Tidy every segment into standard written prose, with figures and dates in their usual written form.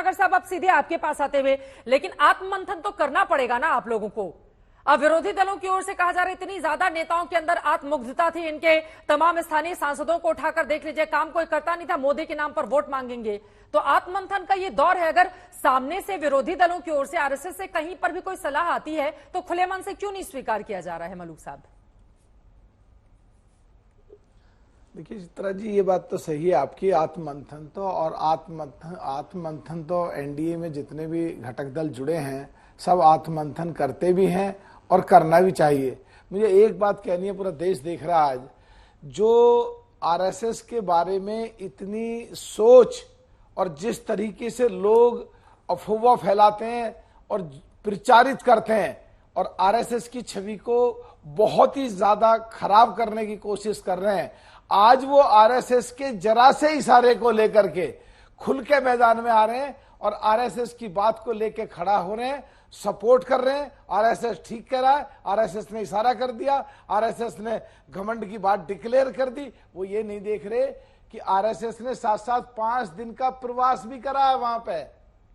नागर साहब, अब सीधे आपके पास आते हुए, लेकिन आत्ममंथन तो करना पड़ेगा ना आप लोगों को। अब विरोधी दलों की ओर से कहा जा रहा है इतनी ज्यादा नेताओं के अंदर आत्ममुग्धता थी, इनके तमाम स्थानीय सांसदों को उठाकर देख लीजिए, काम कोई करता नहीं था, मोदी के नाम पर वोट मांगेंगे। तो आत्ममंथन का ये दौर है, अगर सामने से विरोधी दलों की ओर से, आरएसएस से कहीं पर भी कोई सलाह आती है तो खुले मन से क्यों नहीं स्वीकार किया जा रहा है मलूक साहब? देखिए चित्रा जी, ये बात तो सही है आपकी। आत्ममंथन तो और आत्ममंथन तो एनडीए में जितने भी घटक दल जुड़े हैं सब आत्ममंथन करते भी हैं और करना भी चाहिए। मुझे एक बात कहनी है, पूरा देश देख रहा है आज, जो आरएसएस के बारे में इतनी सोच और जिस तरीके से लोग अफवाह फैलाते हैं और प्रचारित करते हैं और आरएसएस की छवि को बहुत ही ज्यादा खराब करने की कोशिश कर रहे हैं, आज वो आरएसएस के जरा से इशारे को लेकर के खुल के मैदान में आ रहे हैं और आरएसएस की बात को लेकर खड़ा हो रहे हैं, सपोर्ट कर रहे हैं। आरएसएस ठीक कह रहा है, आरएसएस ने इशारा कर दिया, आरएसएस ने घमंड की बात डिक्लेयर कर दी। वो ये नहीं देख रहे कि आरएसएस ने साथ साथ 5 दिन का प्रवास भी करा है वहां पे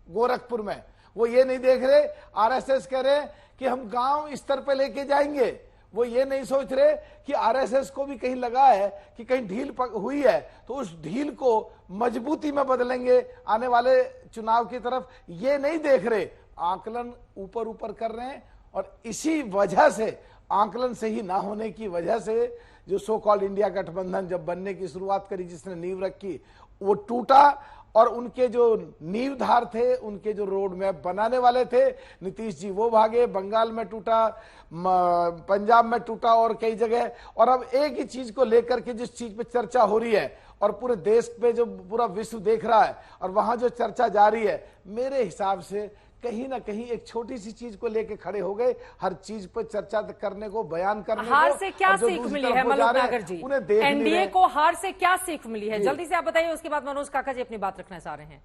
गोरखपुर में। वो ये नहीं देख रहे, आरएसएस कह रहे कि हम गांव स्तर पे लेके जाएंगे। वो ये नहीं सोच रहे कि आरएसएस को भी कहीं लगा है कि कहीं ढील हुई है तो उस ढील को मजबूती में बदलेंगे आने वाले चुनाव की तरफ। ये नहीं देख रहे, आकलन ऊपर ऊपर कर रहे हैं और इसी वजह से, आकलन सही ना होने की वजह से, जो सो कॉल्ड इंडिया गठबंधन जब बनने की शुरुआत करी, जिसने नींव रखी, वो टूटा और उनके जो नींवधार थे, उनके जो रोड मैप बनाने वाले थे, नीतीश जी वो भागे, बंगाल में टूटा, पंजाब में टूटा और कई जगह। और अब एक ही चीज को लेकर के जिस चीज पे चर्चा हो रही है और पूरे देश पे जो पूरा विश्व देख रहा है और वहां जो चर्चा जारी है, मेरे हिसाब से कहीं ना कहीं एक छोटी सी चीज को लेके खड़े हो गए, हर चीज पर चर्चा करने को, बयान करने हार को। से क्या सीख मिली है मलूक नागर जी? एनडीए को हार से क्या सीख मिली है, जल्दी से आप बताइए, उसके बाद मनोज काका जी अपनी बात रखना चाह रहे हैं।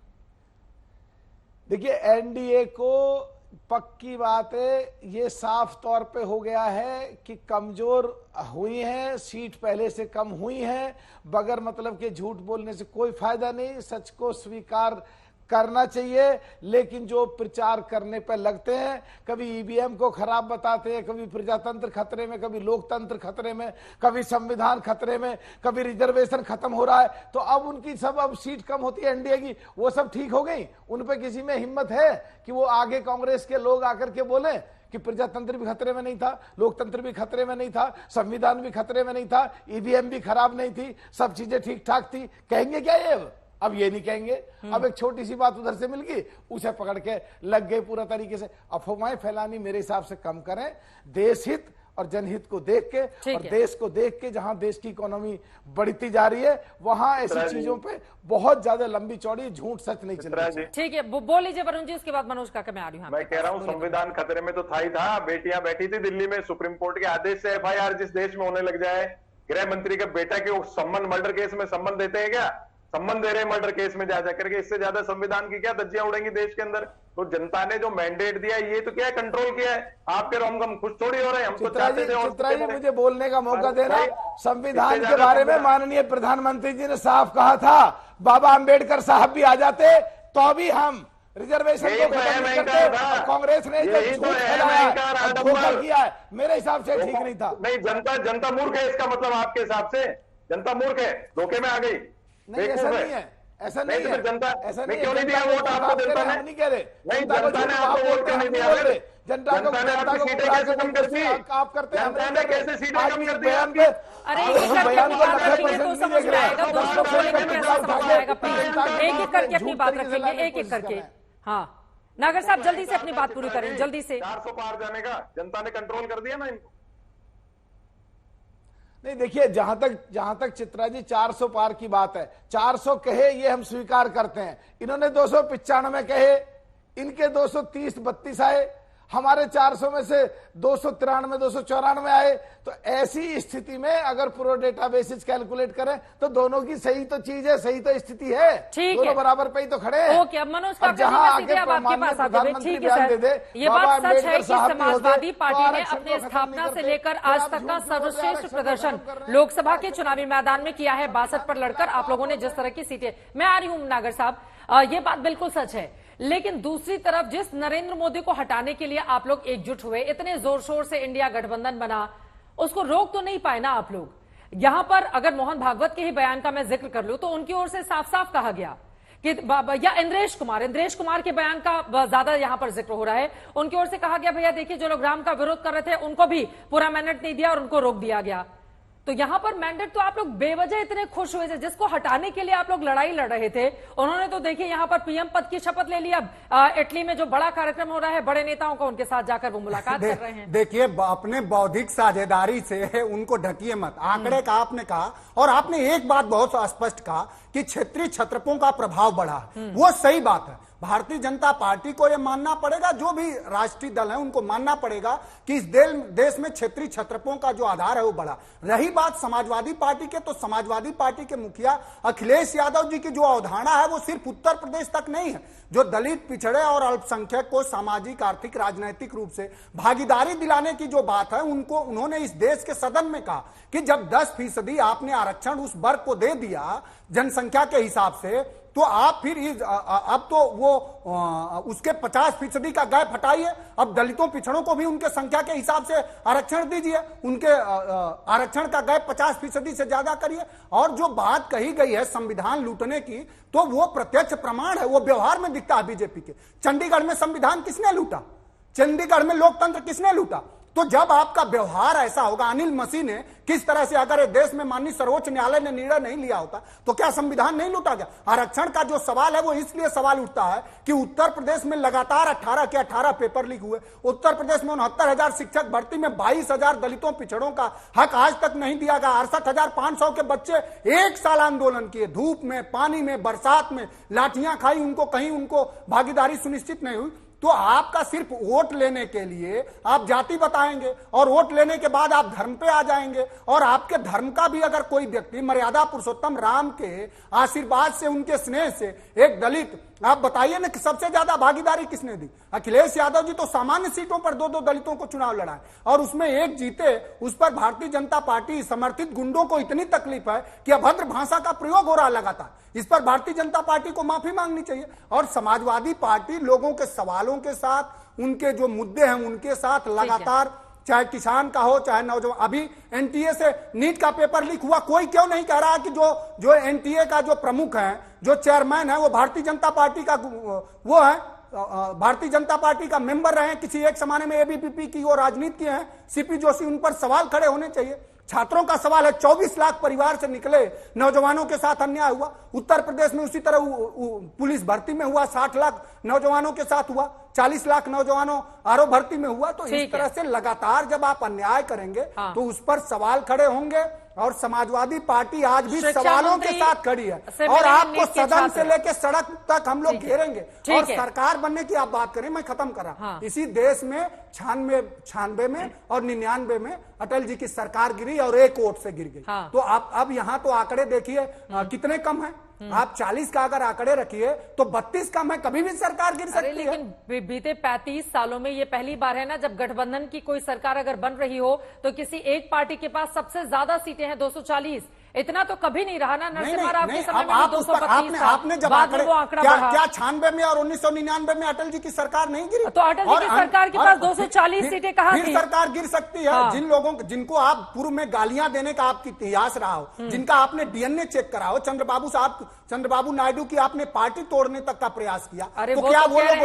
देखिए, एनडीए को पक्की बात है, ये साफ तौर पे हो गया है कि कमजोर हुई है, सीट पहले से कम हुई है। बगैर मतलब के झूठ बोलने से कोई फायदा नहीं, सच को स्वीकार करना चाहिए। लेकिन जो प्रचार करने पर लगते हैं, कभी ईवीएम को खराब बताते हैं, कभी प्रजातंत्र खतरे में, कभी लोकतंत्र खतरे में, कभी संविधान खतरे में, कभी रिजर्वेशन खत्म हो रहा है, तो अब उनकी सब अब सीट कम होती है एनडीए की, वो सब ठीक हो गई। उन पे किसी में हिम्मत है कि वो आगे कांग्रेस के लोग आकर के बोले कि प्रजातंत्र भी खतरे में नहीं था, लोकतंत्र भी खतरे में नहीं था, संविधान भी खतरे में नहीं था, ईवीएम भी खराब नहीं थी, सब चीजें ठीक ठाक थी? कहेंगे क्या ये? अब ये नहीं कहेंगे। अब एक छोटी सी बात उधर से मिल गई, उसे पकड़ के लग गए पूरा तरीके से। अफवाहें फैलानी मेरे हिसाब से कम करें, देश हित और जनहित को देख के और देश को देख के, जहां देश की इकोनॉमी बढ़ती जा रही है वहां ऐसी चीजों पे बहुत ज्यादा लंबी चौड़ी झूठ सच नहीं चल रही। ठीक है, बोल लीजिए वरुण जी, उसके बाद मनोज काका मैं आ रही हूँ। मैं कह रहा हूँ संविधान खतरे में तो था ही था। बेटियां बैठी थी दिल्ली में, सुप्रीम कोर्ट के आदेश से एफआईआर जिस देश में होने लग जाए, गृह मंत्री के बेटा के संबंध मर्डर केस में संबंध देते हैं क्या? संबंध दे रहे मर्डर केस में जा जाकर के, इससे ज्यादा संविधान की क्या धज्जियां उड़ेंगी देश के अंदर? तो जनता ने जो मैंडेट दिया ये तो क्या है, कंट्रोल किया है। आपके रोम खुश थोड़ी हो रहे हैं, हम तो चाहते थे। चित्रा जी मुझे बोलने का मौका देना। संविधान के बारे में माननीय प्रधानमंत्री जी ने साफ कहा था, बाबा अंबेडकर साहब भी आ जाते तो भी हम रिजर्वेशन को खत्म नहीं करते। कांग्रेस ने धोखा किया है, मेरे हिसाब से ठीक नहीं था। नहीं, जनता मूर्ख है, इसका मतलब आपके हिसाब से जनता मूर्ख है, धोखे में आ गई। नहीं, ऐसा नहीं है, ऐसा नहीं है। जनता ऐसा नहीं, क्यों नहीं दिया वोट आपको? जनता ने नहीं कह रहे, नहीं, जनता ने आपको वोट क्यों नहीं दिया? जनता को सीटें कैसे कम करती है? आप करते हैं, जनता ने कैसे सीटें कम कर दी? अरे बयान को तो समझ में आएगा, दूसरों को लेकर कैसा समझ आएगा? प्लीज एक एक करके अपनी बात रखेंगे, एक एक करके। हाँ नागर साहब जल्दी से अपनी बात पूरी करें, जल्दी से। 400 पार जाने का जनता ने कंट्रोल कर दिया ना इनको। नहीं, देखिए जहां तक चित्रा जी 400 पार की बात है, 400 कहे ये हम स्वीकार करते हैं। इन्होंने 295 कहे, इनके 230-32 आए, हमारे 400 में से 293 294 आए। तो ऐसी स्थिति में अगर प्रो डेटा बेसिस कैलकुलेट करें तो दोनों की सही तो चीज है, सही तो स्थिति है, दोनों बराबर पे ही तो खड़े हैं। ओके, अब मनोज काका जी सीधे अब आपके पास आते हैं। ठीक है सर, ये बात सच है कि समाजवादी पार्टी ने अपनी स्थापना से लेकर आज तक का सर्वश्रेष्ठ प्रदर्शन लोकसभा के चुनावी मैदान में किया है। 62 पर लड़कर आप लोगों ने जिस तरह की सीटें, मैं आ रही हूँ नागर साहब, ये बात बिल्कुल सच है लेकिन दूसरी तरफ जिस नरेंद्र मोदी को हटाने के लिए आप लोग एकजुट हुए, इतने जोर शोर से इंडिया गठबंधन बना, उसको रोक तो नहीं पाए ना आप लोग। यहां पर अगर मोहन भागवत के ही बयान का मैं जिक्र कर लूं तो उनकी ओर से साफ साफ कहा गया कि या इंद्रेश कुमार के बयान का ज्यादा यहां पर जिक्र हो रहा है। उनकी ओर से कहा गया भैया देखिए जो लोग राम का विरोध कर रहे थे उनको भी पूरा मैंडेट नहीं दिया और उनको रोक दिया गया। तो यहां पर मैंडेट तो आप लोग बेवजह इतने खुश हुए थे, जिसको हटाने के लिए आप लोग लड़ाई लड़ रहे थे, उन्होंने तो देखिए यहां पर पीएम पद की शपथ ले लिया। इटली में जो बड़ा कार्यक्रम हो रहा है, बड़े नेताओं का उनके साथ जाकर वो मुलाकात कर रहे हैं। देखिए अपने बौद्धिक साझेदारी से उनको ढकिए मत। आंकड़े का आपने कहा और आपने एक बात बहुत स्पष्ट कहा कि क्षेत्रीय छत्रपों का प्रभाव बढ़ा, वो सही बात है। भारतीय जनता पार्टी को यह मानना पड़ेगा, जो भी राष्ट्रीय दल है उनको मानना पड़ेगा कि इस देश में क्षेत्रीय छत्रपों का जो आधार है वो बढ़ा। रही बात समाजवादी पार्टी के, तो समाजवादी पार्टी के मुखिया अखिलेश यादव जी की जो अवधारणा है वो सिर्फ उत्तर प्रदेश तक नहीं है। जो दलित, पिछड़े और अल्पसंख्यक को सामाजिक, आर्थिक, राजनीतिक रूप से भागीदारी दिलाने की जो बात है, उन्होंने इस देश के सदन में कहा कि जब 10% आपने आरक्षण उस वर्ग को दे दिया जनसंख्या के हिसाब से, तो आप फिर अब तो वो उसके 50% का गैप हटाइए, अब दलितों, पिछड़ों को भी उनके संख्या के हिसाब से आरक्षण दीजिए, उनके आरक्षण का गैप 50% से ज्यादा करिए। और जो बात कही गई है संविधान लूटने की, तो वो प्रत्यक्ष प्रमाण है, वो व्यवहार में दिखता है बीजेपी के। चंडीगढ़ में संविधान किसने लूटा? चंडीगढ़ में लोकतंत्र किसने लूटा? तो जब आपका व्यवहार ऐसा होगा, अनिल मसीह ने किस तरह से, अगर देश में माननीय सर्वोच्च न्यायालय ने निर्णय नहीं लिया होता तो क्या संविधान नहीं लूटा गया? आरक्षण का जो सवाल है वो इसलिए सवाल उठता है कि उत्तर प्रदेश में लगातार 18 के 18 पेपर लीक हुए। उत्तर प्रदेश में 69,000 शिक्षक भर्ती में 22,000 दलितों, पिछड़ों का हक आज तक नहीं दिया गया। 68,500 के बच्चे 1 साल आंदोलन किए, धूप में, पानी में, बरसात में, लाठियां खाई, उनको कहीं उनको भागीदारी सुनिश्चित नहीं हुई। तो आपका सिर्फ वोट लेने के लिए आप जाति बताएंगे और वोट लेने के बाद आप धर्म पे आ जाएंगे, और आपके धर्म का भी अगर कोई व्यक्ति मर्यादा पुरुषोत्तम राम के आशीर्वाद से, उनके स्नेह से एक दलित, आप बताइए ना कि सबसे ज्यादा भागीदारी किसने दी? अखिलेश यादव जी तो सामान्य सीटों पर 2-2 दलितों को चुनाव लड़ाए और उसमें एक जीते। उस पर भारतीय जनता पार्टी समर्थित गुंडों को इतनी तकलीफ है कि अभद्र भाषा का प्रयोग हो रहा लगातार। इस पर भारतीय जनता पार्टी को माफी मांगनी चाहिए। और समाजवादी पार्टी लोगों के सवालों के साथ, उनके जो मुद्दे हैं उनके साथ लगातार, चाहे किसान का हो, चाहे नौजवान, अभी एनटीए से नीट का पेपर लीक हुआ, कोई क्यों नहीं कह रहा कि जो एनटीए का जो प्रमुख है, जो चेयरमैन है, वो भारतीय जनता पार्टी का वो है, भारतीय जनता पार्टी का मेंबर रहे, किसी एक जमाने में एबीवीपी की वो राजनीति है, सीपी जोशी, उन पर सवाल खड़े होने चाहिए। छात्रों का सवाल है, 24 लाख परिवार से निकले नौजवानों के साथ अन्याय हुआ। उत्तर प्रदेश में उसी तरह पुलिस भर्ती में हुआ, 60 लाख नौजवानों के साथ हुआ, 40 लाख नौजवानों आरओ भर्ती में हुआ। तो इस तरह से लगातार जब आप अन्याय करेंगे तो उस पर सवाल खड़े होंगे। और समाजवादी पार्टी आज भी सवालों के साथ खड़ी है और आपको सदन से लेकर सड़क तक हम लोग घेरेंगे। और सरकार बनने की आप बात करें, मैं खत्म करा, इसी देश में 96 में और 99 में अटल जी की सरकार गिरी और 1 वोट से गिर गई। तो अब यहाँ तो आंकड़े देखिए कितने कम है। आप 40 का अगर आंकड़े रखिए तो 32 कम है, कभी भी सरकार गिर सकती है। लेकिन बीते 35 सालों में ये पहली बार है ना जब गठबंधन की कोई सरकार अगर बन रही हो तो किसी एक पार्टी के पास सबसे ज्यादा सीटें हैं, 240। इतना तो कभी नहीं रहा ना नरसिम्हा राव के समय में 232 आपने जब क्या 96 में और 1999 में अटल जी की सरकार नहीं गिरी? तो अटल जी की सरकार के पास 240 सीटें कहां थी? सरकार गिर सकती है। जिन लोगों जिनको आप पूर्व में गालियां देने का आपकी इतिहास रहा हो, जिनका आपने डीएनए चेक करा हो, चंद्रबाबू नायडू की आपने पार्टी तोड़ने तक का प्रयास किया, तो क्या वो लोग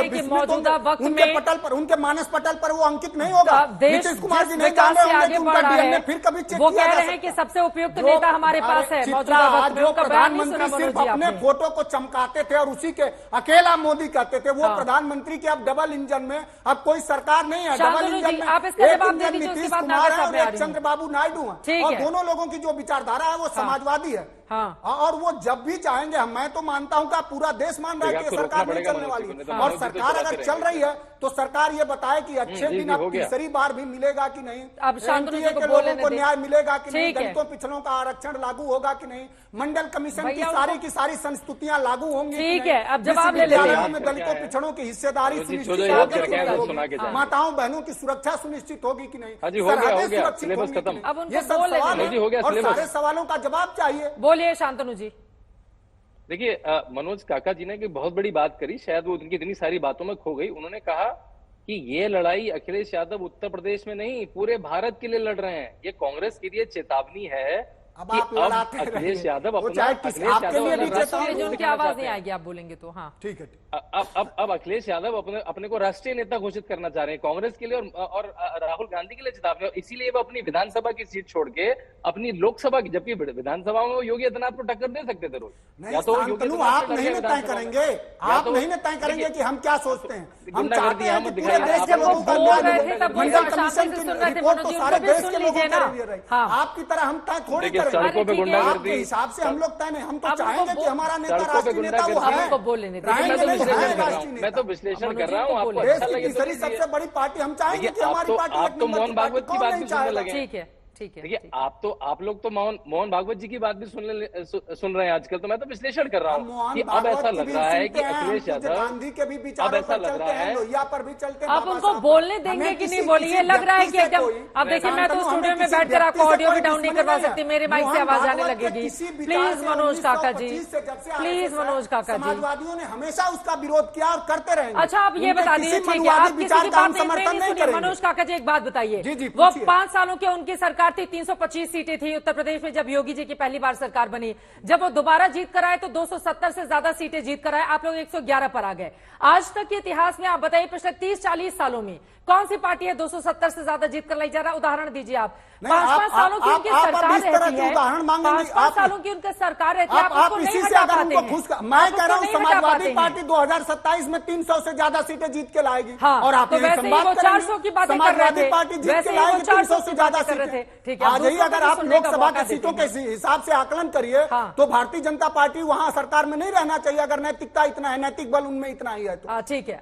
उनके पटल पर, उनके मानस पटल पर वो अंकित नहीं होगा? नीतीश कुमार जी नहीं जान रहे होंगे कि उनका डीएनए फिर कभी चेक किया जा सकता है? वो कह रहे हैं कि सबसे उपयुक्त नेता हमारे पास है मौजूदा वक्त में। उनका प्रधानमंत्री सिर्फ अपने फोटो को चमकाते थे और उसी के अकेला मोदी कहते थे, वो प्रधानमंत्री के अब डबल इंजन में अब कोई सरकार नहीं है। डबल इंजन में एक इंजन नीतीश कुमार है और एक चंद्रबाबू नायडू है, और दोनों लोगों की जो विचारधारा है वो समाजवादी है। और वो जब भी चाहेंगे, मैं तो मानता हूं कि पूरा देश मान रहा है कि सरकार नहीं चलने वाली है। और सरकार अगर चल रही है तो सरकार ये बताए कि अच्छे दिन अब तीसरी बार भी मिलेगा कि नहीं, एनटीए के लोगों को न्याय मिलेगा कि नहीं, दलितों, पिछड़ों का आरक्षण लागू होगा कि नहीं, मंडल कमीशन की सारी संस्तुतियां लागू होंगी। ठीक है, अब जवाब ले लेते हैं। में दलितों, पिछड़ों की हिस्सेदारी सुनिश्चित होगी, माताओं बहनों की सुरक्षा सुनिश्चित होगी कि नहीं, सरहदें सुरक्षित होगी कि नहीं, ये सब सवाल है और सारे सवालों का जवाब चाहिए। बोलिए शांतनु जी। देखिए मनोज काका जी ने एक बहुत बड़ी बात करी, शायद वो उनकी इतनी सारी बातों में खो गई। उन्होंने कहा कि ये लड़ाई अखिलेश यादव उत्तर प्रदेश में नहीं पूरे भारत के लिए लड़ रहे हैं। ये कांग्रेस के लिए चेतावनी है अब कि आप लड़ाते अब अखिलेश रहिए। यादव वो अपना चाहे किस- अखिलेश आपके यादव लिए भी अपना चेतावनी राष्ट्रीय उनकी दिखाना आवाज चाहते नहीं हैं। आएगी आप बोलेंगे तो। हाँ ठीक है। अब अखिलेश यादव अपने को राष्ट्रीय नेता घोषित करना चाह रहे हैं कांग्रेस के लिए और राहुल गांधी के लिए चेतावनी। और इसीलिए वो अपनी विधानसभा की सीट छोड़ के अपनी लोकसभा की, जबकि विधानसभा में वो योगी आदित्यनाथ को टक्कर दे सकते थे रोज। नहीं शांतनु, आप नहीं न तय करेंगे, आप नहीं न तय करेंगे कि हम क्या सोचते हैं। हम चाहते हैं कि पूरे देश के लोगों का बोल रहे थे तब वो मंडल शांति कमीशन से की सुन रहे थे रिपोर्ट तो मनोज जी, सारे उनको भी देश सुन के लोगों लीजिए के ना। लिए रही। हाँ। आपकी तरह हम तय थोड़ी देखिए, करेंगे। सड़कों पे ठीक है। गुंडागर्दी, आपके हिसाब से हम लोग तय नहीं, हम तो अब चाहेंगे उनको कि हमारा नेता सड़कों पे राष्ट्रीय नेता वो गुंडागर्दी- है। उनको बोलने दीजिए। रहेंगे मैं तो नहीं, विश्लेषण है कर रहा राष्ट्रीय हूँ, नेता। मैं तो विश्लेषण कर रहा हूँ, आपको बोलिए। देश अच्छा की लगे तो तीसरी लीजिए। सबसे बड़ी पार्टी, हम चाहेंगे देखिए, कि हमारी पार्टी आप एक तो नंबर मोहन की भागवत पार्टी, की कौन बात नहीं भी सुनने चाहेगा? लगे। ठीक है ठीक है देखिए ठीक। आप लोग तो मोहन भागवत जी की बात भी सुन रहे हैं आजकल। तो मैं तो विश्लेषण कर रहा हम हूँ मोहन कि अब भागवत ऐसा की लग भी रहा है सुनते कि हैं, हम अखिलेश पूज्य यादव गांधी के भी अब विचारों ऐसा पर लग चलते रहा हैं, है। लोहिया पर भी चलते हैं। आप बाबा उनको साहब बोलने हमें देंगे कि नहीं किसी- बोलिए। किसी लग रहा है व्यक्ति कि से एकदम कोई- अब देखिए, मैं तो शांतनु, स्टूडियो हमें में किसी बैठकर आपको व्यक्ति से ऑडियो भी कोई डाउन नहीं दुश्मनी करवा नहीं है। सकती, मेरे माइक से मोहन आवाज आने भागवत के लगेगी। किसी विचार प्लीज से मनोज काका जी, 1925 से जब से प्लीज RSS है, मनोज काका जी। समाजवादियों ने हमेशा उसका विरोध किया और करते रहेंगे। अच्छा आप ये उनके बता किसी दीजिए, ठीक है, मनुवादी आप किसी विचार की का हम बात समर्थन नहीं नहीं सुनिए। करेंगे। मनोज काका जी एक बात बताइए, जी, जी, वो पूछिए। 5 सालों की उनकी सरकार थी, 325 सीटें थी उत्तर प्रदेश में जब योगी जी की पहली बार सरकार बनी। जब वो दोबारा जीत कर आए तो 270 से ज्यादा सीटें जीत कर आए, आप लोग 111 पर आ गए। आज तक के इतिहास में आप बताइए पिछले 30-40 सालों में कौन सी पार्टी है 270 से ज्यादा जीत कर लाई जा रहा है? उदाहरण दीजिए आप। नहीं, 5-5 सालों की आप- उनकी आप सरकार इस तरह रहती के है, उदाहरण मांगेंगे, 5-5 आप- सालों की उनकी सरकार रहती है, आप उसको इसी नहीं से हटा अगर पाते उनको हैं। खुश मैं आप कह रहा हूँ उसको नहीं हटा समाजवादी पाते हैं। पार्टी 2027 में 300 से ज्यादा सीटें जीत के लाएगी। हाँ, और आप तो यही वैसे ही संवाद वो करेंगे। 400 की बातें कर रहे समाजवादी थे। पार्टी जीत वैसे के ही वो लाएगी 400 300 से ज्यादा कर रहे थे। सीटें। ठीक है, अब आज ही दूसरों अगर को भी आप सुनने का लोकसभा मौका की सीटों देते के हैं। हिसाब से आकलन करिए हाँ। तो भारतीय जनता पार्टी वहां सरकार में नहीं रहना चाहिए, अगर नैतिकता इतना है, नैतिक बल उनमें इतना ही है तो। ठीक है।